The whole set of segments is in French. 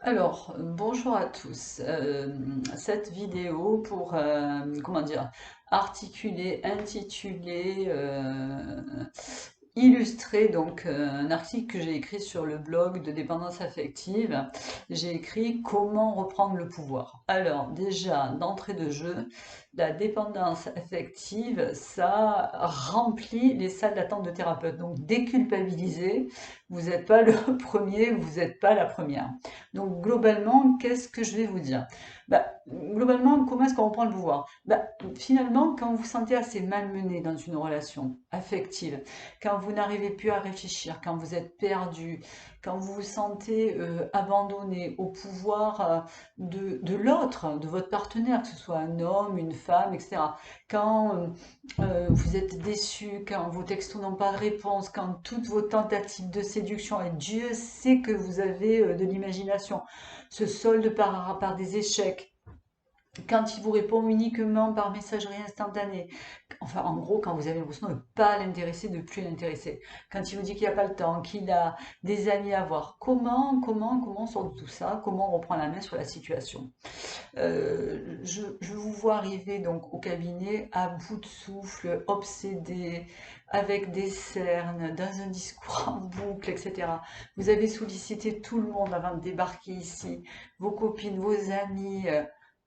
Bonjour à tous. Cette vidéo pour, comment dire, articuler, intituler, illustrer un article que j'ai écrit sur le blog de dépendance affective. J'ai écrit comment reprendre le pouvoir. Alors déjà, d'entrée de jeu, la dépendance affective, ça remplit les salles d'attente de thérapeutes. Donc déculpabiliser, vous n'êtes pas le premier, vous n'êtes pas la première. Donc globalement, qu'est-ce que je vais vous dire? Globalement, comment est-ce qu'on reprend le pouvoir? Finalement, quand vous vous sentez assez malmené dans une relation affective, quand vous n'arrivez plus à réfléchir, quand vous êtes perdu, quand vous vous sentez abandonné au pouvoir de l'autre, de votre partenaire, que ce soit un homme, une femme, etc. Quand vous êtes déçu, quand vos textos n'ont pas de réponse, quand toutes vos tentatives de séduction, et Dieu sait que vous avez de l'imagination, se soldent par des échecs, quand il vous répond uniquement par messagerie instantanée, enfin en gros quand vous avez l'impression de ne pas l'intéresser, de ne plus l'intéresser, quand il vous dit qu'il n'a pas le temps, qu'il a des amis à voir, comment on sort de tout ça, comment on reprend la main sur la situation. Je vous vois arriver donc au cabinet à bout de souffle, obsédé, avec des cernes, dans un discours en boucle, etc. Vous avez sollicité tout le monde avant de débarquer ici, vos copines, vos amis,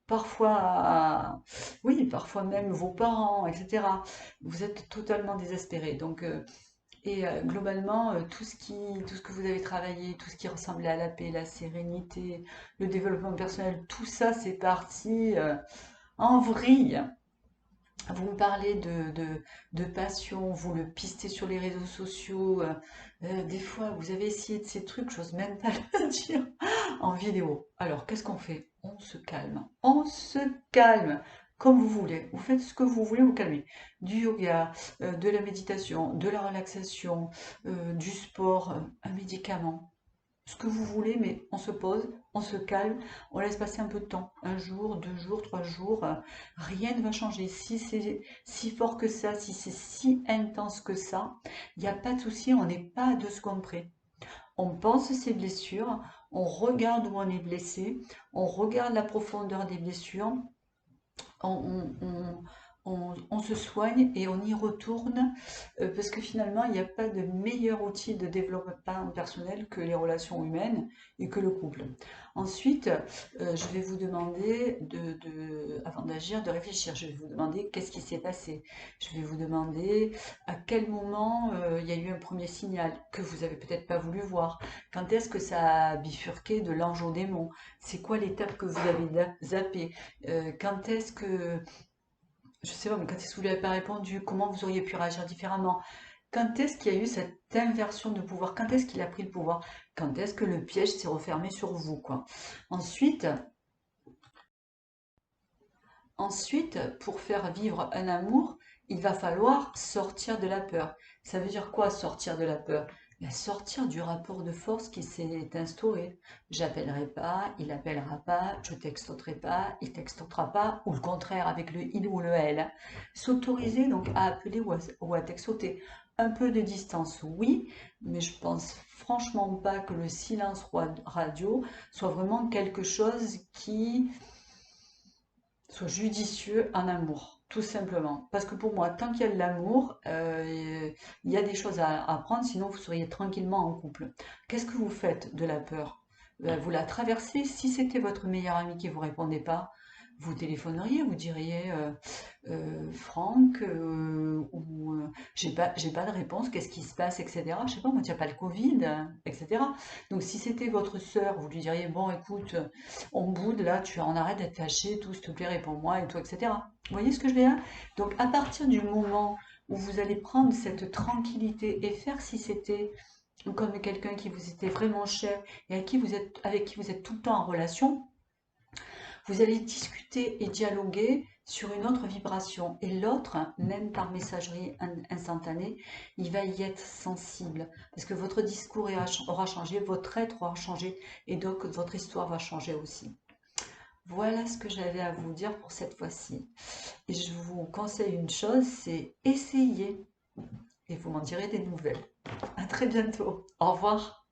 parfois, oui, parfois même vos parents, etc. Vous êtes totalement désespéré. Globalement, tout ce que vous avez travaillé, tout ce qui ressemblait à la paix, la sérénité, le développement personnel, tout ça, c'est parti en vrille. Vous me parlez de passion, vous le pistez sur les réseaux sociaux. Des fois, vous avez essayé de ces trucs, j'ose même pas le dire, en vidéo. Alors, qu'est-ce qu'on fait? On se calme. On se calme. Comme vous voulez. Vous faites ce que vous voulez, vous calmez. Du yoga, de la méditation, de la relaxation, du sport, un médicament, ce que vous voulez, mais on se pose, on se calme, on laisse passer un peu de temps, un jour, 2 jours, 3 jours, rien ne va changer. Si c'est si fort que ça, si c'est si intense que ça, il n'y a pas de souci, on n'est pas à 2 secondes près. On pense ses blessures, on regarde où on est blessé, on regarde la profondeur des blessures, on se soigne et on y retourne parce que finalement, il n'y a pas de meilleur outil de développement personnel que les relations humaines et que le couple. Ensuite, je vais vous demander, avant d'agir, de réfléchir. Je vais vous demander qu'est-ce qui s'est passé. Je vais vous demander à quel moment il y a eu un premier signal que vous avez peut-être pas voulu voir. Quand est-ce que ça a bifurqué de l'ange au démon? C'est quoi l'étape que vous avez zappé? Quand est-ce que, je sais pas, mais quand est-ce que vous lui avez pas répondu? Comment vous auriez pu réagir différemment? Quand est-ce qu'il y a eu cette inversion de pouvoir? Quand est-ce qu'il a pris le pouvoir? Quand est-ce que le piège s'est refermé sur vous, quoi? Ensuite, ensuite, pour faire vivre un amour, il va falloir sortir de la peur. Ça veut dire quoi sortir de la peur? Sortir du rapport de force qui s'est instauré. J'appellerai pas, il appellera pas, je textoterai pas, il textotera pas, ou le contraire avec le il ou le elle. S'autoriser donc à appeler ou à textoter. Un peu de distance, oui, mais je pense franchement pas que le silence radio soit vraiment quelque chose qui soit judicieux en amour, tout simplement. Parce que pour moi, tant qu'il y a de l'amour, il y a des choses à apprendre, sinon vous seriez tranquillement en couple. Qu'est-ce que vous faites de la peur? Vous la traversez. Si c'était votre meilleur ami qui vous répondait pas, vous téléphoneriez, vous diriez Franck, j'ai pas de réponse, qu'est-ce qui se passe, etc. Je sais pas, moi, tu n'as pas le Covid, etc. Donc, si c'était votre sœur, vous lui diriez, bon, écoute, on boude, là, tu en arrêtes d'être fâché, tout, s'il te plaît, réponds-moi, et tout, etc. Vous voyez ce que je veux dire? Donc, à partir du moment où vous allez prendre cette tranquillité et faire si c'était comme quelqu'un qui vous était vraiment cher et avec qui vous êtes tout le temps en relation, vous allez discuter et dialoguer sur une autre vibration. Et l'autre, même par messagerie instantanée, il va y être sensible. Parce que votre discours aura changé, votre être aura changé, et donc votre histoire va changer aussi. Voilà ce que j'avais à vous dire pour cette fois-ci. Et je vous conseille une chose, c'est essayer. Et vous m'en direz des nouvelles. À très bientôt. Au revoir.